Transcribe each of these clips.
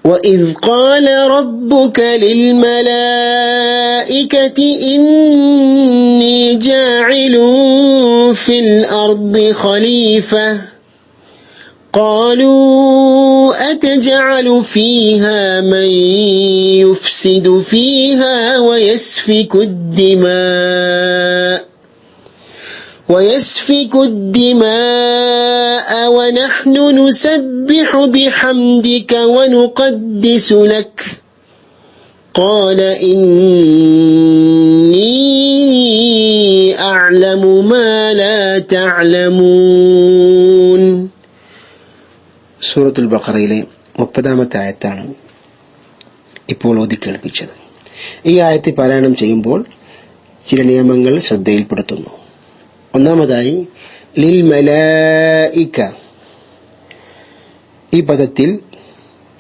وَإِذْ قَالَ رَبُّكَ لِلْمَلَائِكَةِ إِنِّي جَاعِلٌ فِي الْأَرْضِ خَلِيفَةً قَالُوا أَتَجْعَلُ فِيهَا مَن يُفْسِدُ فِيهَا وَيَسْفِكُ الدِّمَاءَ وَنَحْنُ نُسَبِّحُ بِحَمْدِكَ وَنُقَدِّسُ لَكَ قَالَ إِنِّي أَعْلَمُ مَا لَا تَعْلَمُونَ. സൂറത്തുൽ ബഖറയിലെ 30-ാമത്തെ ആയത്താണ് ഇപ്പോൾ ഓതി കേൾപ്പിച്ചത്. ഈ ആയത്ത് പാരായണം ചെയ്യുമ്പോൾ ചില നിയമങ്ങൾ ശ്രദ്ധയിൽപ്പെടുത്തുന്നു. ഒന്നാമതായി ലിൽ മലായിക, ഈ പദത്തിൽ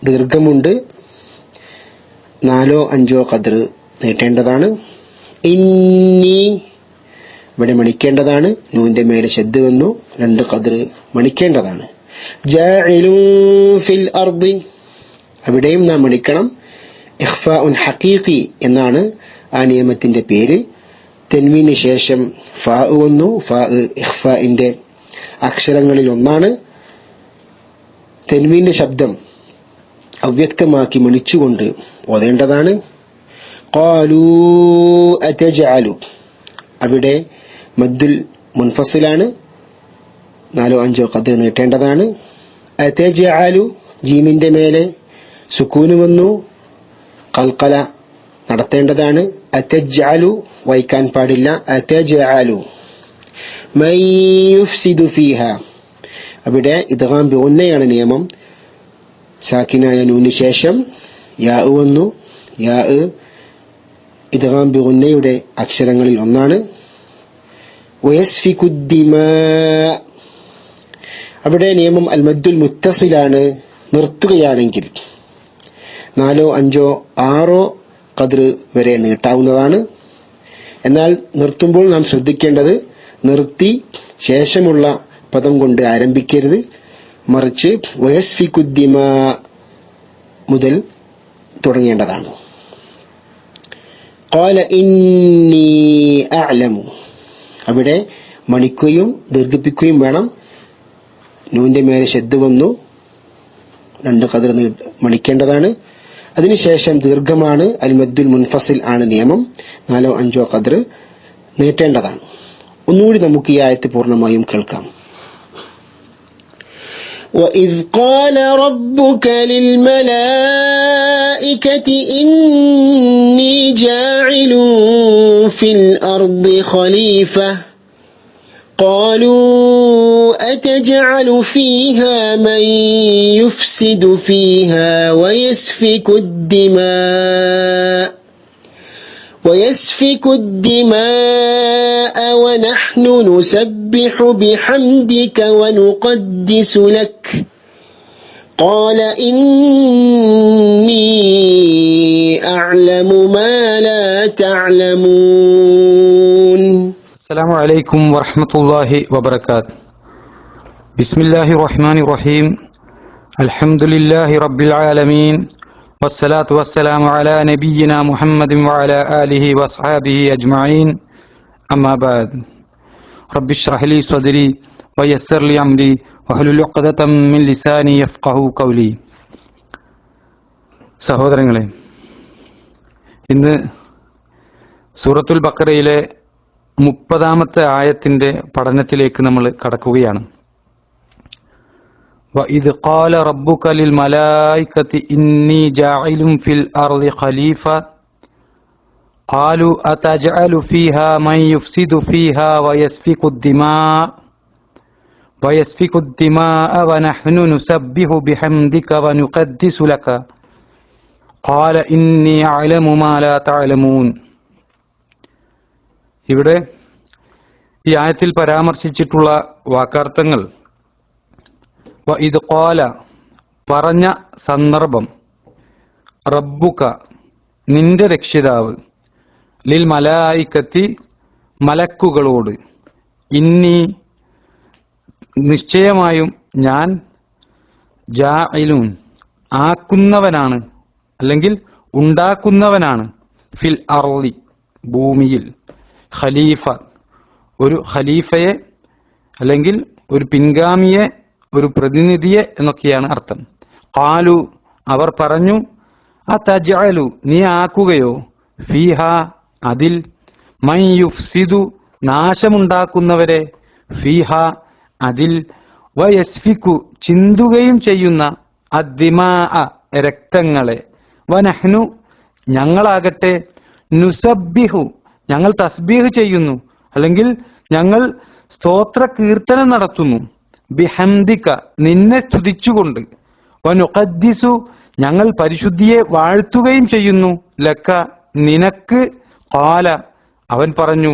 ദീർഘമുണ്ട്, 4-5 ഖദ്ർ നീട്ടേണ്ടതാണ്. ഇന്നി ഇവിടെ മണിക്കേണ്ടതാണ്, നൂന്റെ മേലെ ശദ്ദ് വന്നു, 2 ഖദ്ർ മണിക്കേണ്ടതാണ്. ജാഇലുൻ ഫിൽ അർദി, അവിടെയും നാം മണിക്കണം. ഇഖ്ഫാഉൻ ഹഖീഖി എന്നാണ് ആ നിയമത്തിന്റെ പേര്. തെൻവീന് ശേഷം ഫാ വന്നു. ഫാ ഇഖ്ഫാഇന്റെ അക്ഷരങ്ങളിൽ ഒന്നാണ്. തെൻവീന്റെ ശബ്ദം അവ്യക്തമാക്കി മണിച്ചുകൊണ്ട് ഓതേണ്ടതാണ്. ഖാലൂ അതജഅലു, അവിടെ മദ്ദുൽ മുൻഫസിലാണ്, 4-5 ഖദ്ർ നീട്ടേണ്ടതാണ്. അതജഅലു, ജീമിന്റെ മേലെ സുക്കൂന് വന്നു, ഖൽഖല നടത്തേണ്ടതാണ്. അതജഅലു വായിക്കാൻ പാടില്ല. അതജഅലു മൻ യുഫ്സിദു ഫീഹ, അവിടെ ഇദ്ഗാം ബിഗുന്നയാണ് നിയമം. സാക്കിനായ നൂന് ശേഷം യാ വന്നു. യാ ഇദ്ഗാം ബിഗുന്നയുടെ അക്ഷരങ്ങളിൽ ഒന്നാണ്. വയസ്ഫികു ദിമാ, അവിടെ നിയമം അൽ മദ്ദുൽ മുത്തസിലാണ്. നിർത്തുകയാണെങ്കിൽ 4-5-6 ഖദ്ർ വരെ നീട്ടാവുന്നതാണ്. എന്നാൽ നിർത്തുമ്പോൾ നാം ശ്രദ്ധിക്കേണ്ടത് നിർത്തി ശേഷമുള്ള പദം കൊണ്ട് ആരംഭിക്കരുത്, മറിച്ച് വയസ്ഫിക്കുദ്ദിമാ മുതൽ തുടങ്ങേണ്ടതാണ്. ഖാല ഇന്നി അഅലമു, അവിടെ മണിക്കുകയും ദീർഘിപ്പിക്കുകയും വേണം. നൂന്റെ മേലെ ശദ്ദ് വന്നു, 2 ഖദ്ർ മണിക്കേണ്ടതാണ്. അതിനുശേഷം ദീർഘമാണ്, അൽ മദ്ദുൽ മുൻഫസിൽ ആണ് നിയമം, 4-5 ഖദ്ർ നീട്ടേണ്ടതാണ്. ഒന്നുകൂടി നമുക്ക് ഈ ആയത്ത് പൂർണ്ണമായും കേൾക്കാം. وَإِذْ قَالَ رَبُّكَ لِلْمَلَائِكَةِ إِنِّي جَاعِلٌ فِي الْأَرْضِ خَلِيفَةً قَالُوا أَتَجْعَلُ فِيهَا مَن يُفْسِدُ فِيهَا وَيَسْفِكُ الدِّمَاءَ وَنَحْنُ نُسَبِّحُ بِحَمْدِكَ وَنُقَدِّسُ لَكَ قَالَ إِنِّي أَعْلَمُ مَا لَا تَعْلَمُونَ. السلام عليكم ورحمة الله وبركاته. بسم الله الرحمن الرحيم. الحمد لله رب العالمين، والصلاة والسلام على نبينا محمد وعلى آله وأصحابه أجمعين. أما بعد، رب اشرح لي صدري ويسر لي أمري واحلل عقدة من لساني يفقهوا قولي. സഹോദരങ്ങളെ, ഇന്ന് സൂറത്തുൽ ബഖറയിലെ 30-ാമത്തെ ആയത്തിന്റെ പഠനത്തിലേക്ക് നമ്മൾ കടക്കുകയാണ്. وَإِذْ قَالَ رَبُّكَ لِلْمَلَائِكَةِ إِنِّي جَاعِلٌ فِي الْأَرْضِ خَلِيفَةً قَالُوا أَتَجْعَلُ فِيهَا مَن يُفْسِدُ فِيهَا وَيَسْفِكُ الدِّمَاءَ وَنَحْنُ نُسَبِّحُ بِحَمْدِكَ وَنُقَدِّسُ لَكَ قَالَ إِنِّي أَعْلَمُ مَا لَا تَعْلَمُونَ. ഇവിടെ ഈ ആയത്തിൽ പരാമർശിച്ചിട്ടുള്ള വാക്കാർത്ഥങ്ങൾ ഇത് ഖാല പറഞ്ഞ സന്ദർഭം, റബ്ബുക നിന്റെ രക്ഷിതാവ്, ലിൽ മലായികത്തി മലക്കുകളോട്, ഇന്നി നിശ്ചയമായും ഞാൻ, ജാഇലുൻ ആക്കുന്നവനാണ് അല്ലെങ്കിൽ ഉണ്ടാക്കുന്നവനാണ്. ഫിൽ അർളി, ഭൂമിയിൽ. ഖലീഫ, ഒരു ഖലീഫയെ അല്ലെങ്കിൽ ഒരു പിൻഗാമിയെ, ഒരു പ്രതിനിധിയെ എന്നൊക്കെയാണ് അർത്ഥം. ഖാലു, അവർ പറഞ്ഞു, അതജഅലു, നീ ആക്കുകയോ, ഫീഹ, അതിൽ, മൻ യുഫ്സിദു, നാശമുണ്ടാക്കുന്നവരെ, ഫീഹ, അതിൽ, വയസ്ഫിക്കു, ചിന്തുകയും ചെയ്യുന്ന, അദ്ദിമാ, രക്തങ്ങളെ, വനഹ്നു, ഞങ്ങളാകട്ടെ, നുസബ്ബിഹു, ഞങ്ങൾ തസ്ബീഹ് ചെയ്യുന്നു അല്ലെങ്കിൽ ഞങ്ങൾ സ്തോത്ര കീർത്തനം നടത്തുന്നു, ബിഹംദിക, നിന്നെ സ്തുതിച്ചുകൊണ്ട്, വനുഖദ്ദിസു, ഞങ്ങൾ പരിശുദ്ധിയെ വാഴ്ത്തുകയും ചെയ്യുന്നു, ലക്ക, നിനക്ക്, ഖാല, അവൻ പറഞ്ഞു,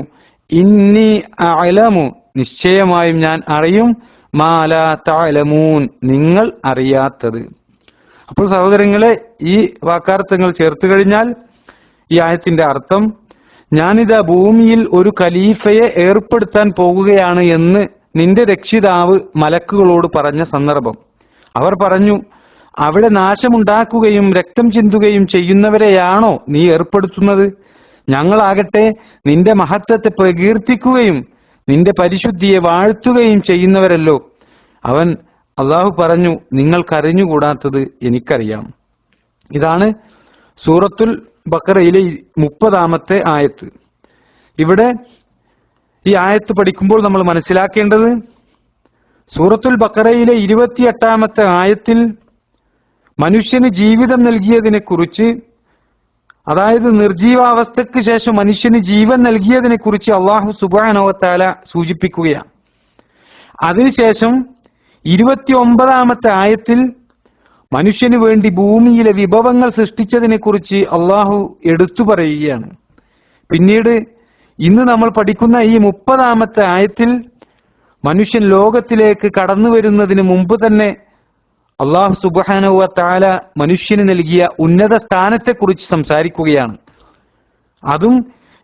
ഇന്നി അഅലമു, നിശ്ചയമായും ഞാൻ അറിയും, മാ ലാ തഅലമൂൻ, നിങ്ങൾ അറിയാത്തത്. അപ്പോൾ സഹോദരങ്ങളെ, ഈ വാക്കാർത്ഥങ്ങൾ ചേർത്ത് കഴിഞ്ഞാൽ ഈ ആയത്തിന്റെ അർത്ഥം, ഞാനിതാ ഭൂമിയിൽ ഒരു ഖലീഫയെ ഏർപ്പെടുത്താൻ പോകുകയാണ് എന്ന് നിന്റെ രക്ഷിതാവ് മലക്കുകളോട് പറഞ്ഞ സന്ദർഭം. അവർ പറഞ്ഞു, അവിടെ നാശമുണ്ടാക്കുകയും രക്തം ചിന്തുകയും ചെയ്യുന്നവരെയാണോ നീ ഏർപ്പെടുത്തുന്നത്? ഞങ്ങളാകട്ടെ നിന്റെ മഹത്വത്തെ പ്രകീർത്തിക്കുകയും നിന്റെ പരിശുദ്ധിയെ വാഴ്ത്തുകയും ചെയ്യുന്നവരല്ലോ. അവൻ, അള്ളാഹു പറഞ്ഞു, നിങ്ങൾക്കറിഞ്ഞുകൂടാത്തത് എനിക്കറിയാം. ഇതാണ് സൂറത്തുൽ ബഖറയിലെ 30-ാമത്തെ ആയത്ത്. ഇവിടെ ഈ ആയത്ത് പഠിക്കുമ്പോൾ നമ്മൾ മനസ്സിലാക്കേണ്ടത്, സൂറത്തുൽ ബഖറയിലെ 28-ാമത്തെ ആയത്തിൽ മനുഷ്യന് ജീവിതം നൽകിയതിനെ കുറിച്ച്, അതായത് നിർജീവാവസ്ഥയ്ക്ക് ശേഷം മനുഷ്യന് ജീവൻ നൽകിയതിനെ കുറിച്ച് അള്ളാഹു സുബ്ഹാനഹു വ തആല സൂചിപ്പിക്കുകയാണ്. അതിനുശേഷം 29-ാമത്തെ ആയത്തിൽ മനുഷ്യന് വേണ്ടി ഭൂമിയിലെ വിഭവങ്ങൾ സൃഷ്ടിച്ചതിനെ കുറിച്ച് അള്ളാഹു എടുത്തു പറയുകയാണ്. പിന്നീട് ഇന്ന് നമ്മൾ പഠിക്കുന്ന ഈ 30-ാമത്തെ ആയത്തിൽ മനുഷ്യൻ ലോകത്തിലേക്ക് കടന്നു വരുന്നതിന് മുമ്പ് തന്നെ അള്ളാഹു സുബ്ഹാനഹു വ തആല മനുഷ്യന് നൽകിയ ഉന്നത സ്ഥാനത്തെക്കുറിച്ച് സംസാരിക്കുകയാണ്. അതും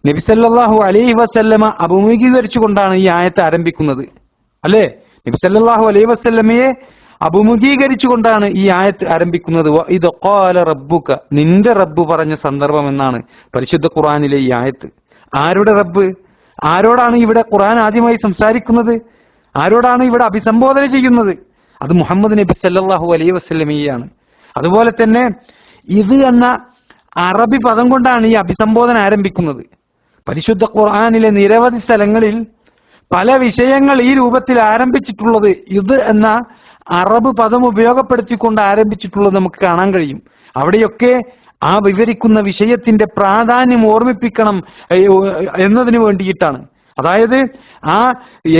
നബി സല്ലല്ലാഹു അലൈഹി വസല്ലമ അഭിമുഖീകരിച്ചുകൊണ്ടാണ് ഈ ആയത്ത് ആരംഭിക്കുന്നത്, അല്ലേ? നബി സല്ലല്ലാഹു അലൈഹി വസല്ലമയെ അഭിമുഖീകരിച്ചുകൊണ്ടാണ് ഈ ആയത്ത് ആരംഭിക്കുന്നത്. ഇത് ഖാല റബ്ബുക, നിന്റെ റബ്ബ് പറഞ്ഞ സന്ദർഭം എന്നാണ് പരിശുദ്ധ ഖുർആനിലെ ഈ ആയത്ത്. ആരുടെ റബ്ബ്? ആരോടാണ് ഇവിടെ ഖുർആൻ ആദ്യമായി സംസാരിക്കുന്നത്? ആരോടാണ് ഇവിടെ അഭിസംബോധന ചെയ്യുന്നത്? അത് മുഹമ്മദ് നബി സല്ലല്ലാഹു അലൈഹി വസല്ലമയാണ്. അതുപോലെ തന്നെ ഇത് എന്ന അറബി പദം കൊണ്ടാണ് ഈ അഭിസംബോധന ആരംഭിക്കുന്നത്. പരിശുദ്ധ ഖുർആനിലെ നിരവധി സ്ഥലങ്ങളിൽ പല വിഷയങ്ങൾ ഈ രൂപത്തിൽ ആരംഭിച്ചിട്ടുള്ളത് ഇത് എന്ന അറബ് പദം ഉപയോഗപ്പെടുത്തിക്കൊണ്ട് ആരംഭിച്ചിട്ടുള്ളത് നമുക്ക് കാണാൻ കഴിയും. അവിടെയൊക്കെ ആ വിവരിക്കുന്ന വിഷയത്തിന്റെ പ്രാധാന്യം ഓർമ്മിപ്പിക്കണം എന്നതിന് വേണ്ടിയിട്ടാണ്. അതായത് ആ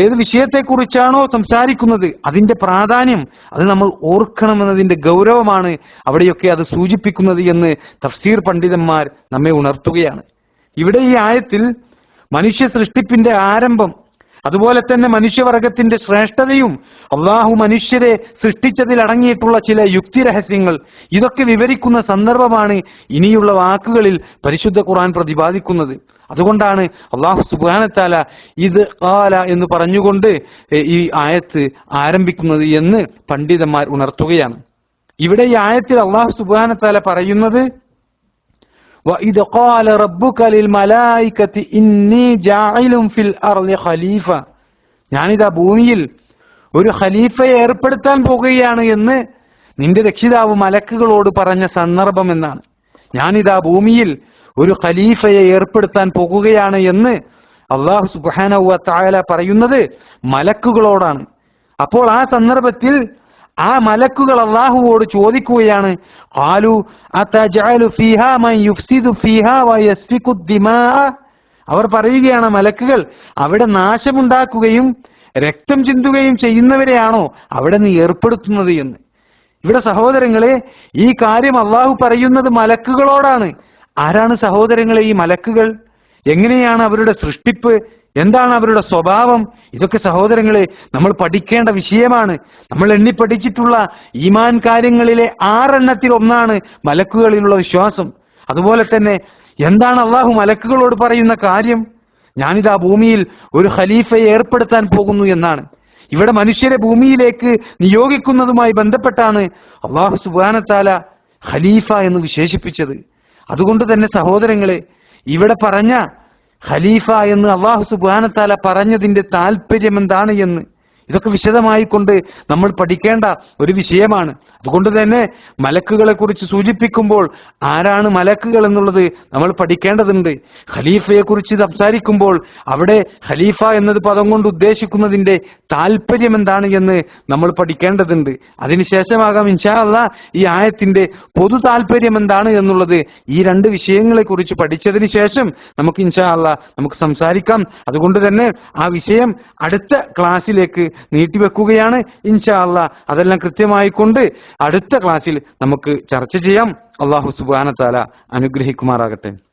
ഏത് വിഷയത്തെക്കുറിച്ചാണോ സംസാരിക്കുന്നത് അതിന്റെ പ്രാധാന്യം അത് നമ്മൾ ഓർക്കണമെന്നതിന്റെ ഗൗരവമാണ് അവിടെയൊക്കെ അത് സൂചിപ്പിക്കുന്നത് എന്ന് തഫ്സീർ പണ്ഡിതന്മാർ നമ്മെ ഉണർത്തുകയാണ്. ഇവിടെ ഈ ആയത്തിൽ മനുഷ്യ സൃഷ്ടിപ്പിന്റെ ആരംഭം, അതുപോലെ തന്നെ മനുഷ്യവർഗത്തിന്റെ ശ്രേഷ്ഠതയും അള്ളാഹു മനുഷ്യരെ സൃഷ്ടിച്ചതിൽ അടങ്ങിയിട്ടുള്ള ചില യുക്തിരഹസ്യങ്ങൾ, ഇതൊക്കെ വിവരിക്കുന്ന സന്ദർഭമാണ് ഇനിയുള്ള വാക്കുകളിൽ പരിശുദ്ധ ഖുർആൻ പ്രതിപാദിക്കുന്നത്. അതുകൊണ്ടാണ് അള്ളാഹു സുബ്ഹാനഹു വ തആല ഇത് ഖാല എന്ന് പറഞ്ഞുകൊണ്ട് ഈ ആയത്ത് ആരംഭിക്കുന്നത് എന്ന് പണ്ഡിതന്മാർ ഉണർത്തുകയാണ്. ഇവിടെ ഈ ആയത്തിൽ അള്ളാഹു സുബ്ഹാനഹു വ തആല പറയുന്നത്, وَإِذْ قَالَ رَبُّكَ لِلْمَلَائِكَةِ إِنِّي جَاعِلٌ فِي الْأَرْضِ خَلِيفَةً, ഞാനിതാ ഭൂമിയിൽ ഒരു ഖലീഫയെ ഏർപ്പെടുത്താൻ പോകുകയാണ് എന്ന് നിന്റെ രക്ഷിതാവ് മലക്കുകളോട് പറഞ്ഞ സന്ദർഭം എന്നാണ്. ഞാനിതാ ഭൂമിയിൽ ഒരു ഖലീഫയെ ഏർപ്പെടുത്താൻ പോകുകയാണ് എന്ന് അല്ലാഹു സുബ്ഹാനഹു വ തആല പറയുന്നത് മലക്കുകളോടാണ്. അപ്പോൾ ആ സന്ദർഭത്തിൽ ആ മലക്കുകൾ അല്ലാഹുവോട് ചോദിക്കുകയാണ്, ഖാലു അതജഅലു ഫീഹാ മൻ യുഫ്സിദു ഫീഹാ വയസ്ഫികു ദിമാ, അവർ പറയുകയാണ് മലക്കുകൾ, അവിടെ നാശമുണ്ടാക്കുകയും രക്തം ചിന്തുകയും ചെയ്യുന്നവരെയാണോ അവിടെ നീ ഏർപ്പെടുത്തുന്നത് എന്ന്. ഇവിടെ സഹോദരങ്ങളെ, ഈ കാര്യം അല്ലാഹു പറയുന്നത് മലക്കുകളോടാണ്. ആരാണ് സഹോദരങ്ങളെ ഈ മലക്കുകൾ? എങ്ങനെയാണ് അവരുടെ സൃഷ്ടിപ്പ്? എന്താണ് അവരുടെ സ്വഭാവം? ഇതൊക്കെ സഹോദരങ്ങളെ നമ്മൾ പഠിക്കേണ്ട വിഷയമാണ്. നമ്മൾ എണ്ണി പഠിച്ചിട്ടുള്ള ഈമാൻ കാര്യങ്ങളിലെ 6 എണ്ണത്തിൽ ഒന്നാണ് മലക്കുകളിലുള്ള വിശ്വാസം. അതുപോലെ തന്നെ എന്താണ് അള്ളാഹു മലക്കുകളോട് പറയുന്ന കാര്യം? ഞാനിതാ ഭൂമിയിൽ ഒരു ഖലീഫയെ ഏർപ്പെടുത്താൻ പോകുന്നു എന്നാണ്. ഇവിടെ മനുഷ്യരെ ഭൂമിയിലേക്ക് നിയോഗിക്കുന്നതുമായി ബന്ധപ്പെട്ടാണ് അല്ലാഹു സുബ്ഹാനഹു വ തആല ഖലീഫ എന്ന് വിശേഷിപ്പിച്ചത്. അതുകൊണ്ട് തന്നെ സഹോദരങ്ങളെ, ഇവിടെ പറഞ്ഞ ഖലീഫ എന്ന് അല്ലാഹു സുബ്ഹാനഹു വ തആല പറഞ്ഞതിന്റെ താല്പര്യം എന്താണ് എന്ന് ഇതൊക്കെ വിശദമായി കൊണ്ട് നമ്മൾ പഠിക്കേണ്ട ഒരു വിഷയമാണ്. അതുകൊണ്ട് തന്നെ മലക്കുകളെ കുറിച്ച് സൂചിപ്പിക്കുമ്പോൾ ആരാണ് മലക്കുകൾ എന്നുള്ളത് നമ്മൾ പഠിക്കേണ്ടതുണ്ട്. ഖലീഫയെ കുറിച്ച് സംസാരിക്കുമ്പോൾ അവിടെ ഖലീഫ എന്നത് പദം കൊണ്ട് ഉദ്ദേശിക്കുന്നതിന്റെ താല്പര്യം എന്താണ് എന്ന് നമ്മൾ പഠിക്കേണ്ടതുണ്ട്. അതിനുശേഷമാകാം ഇൻഷാ അല്ലാഹ് ഈ ആയത്തിന്റെ പൊതു താല്പര്യം എന്താണ് എന്നുള്ളത് ഈ രണ്ട് വിഷയങ്ങളെ കുറിച്ച് പഠിച്ചതിന് ശേഷം നമുക്ക് ഇൻഷാ അല്ലാഹ് നമുക്ക് സംസാരിക്കാം. അതുകൊണ്ട് തന്നെ ആ വിഷയം അടുത്ത ക്ലാസ്സിലേക്ക് നീട്ടിവെക്കുകയാണ് ഇൻഷാ അല്ലാഹ്. അതെല്ലാം കൃത്യമായി കൊണ്ട് അടുത്ത ക്ലാസ്സിൽ നമുക്ക് ചർച്ച ചെയ്യാം. അല്ലാഹു സുബ്ഹാനഹു വ തആല അനുഗ്രഹിക്കുമാറാകട്ടെ.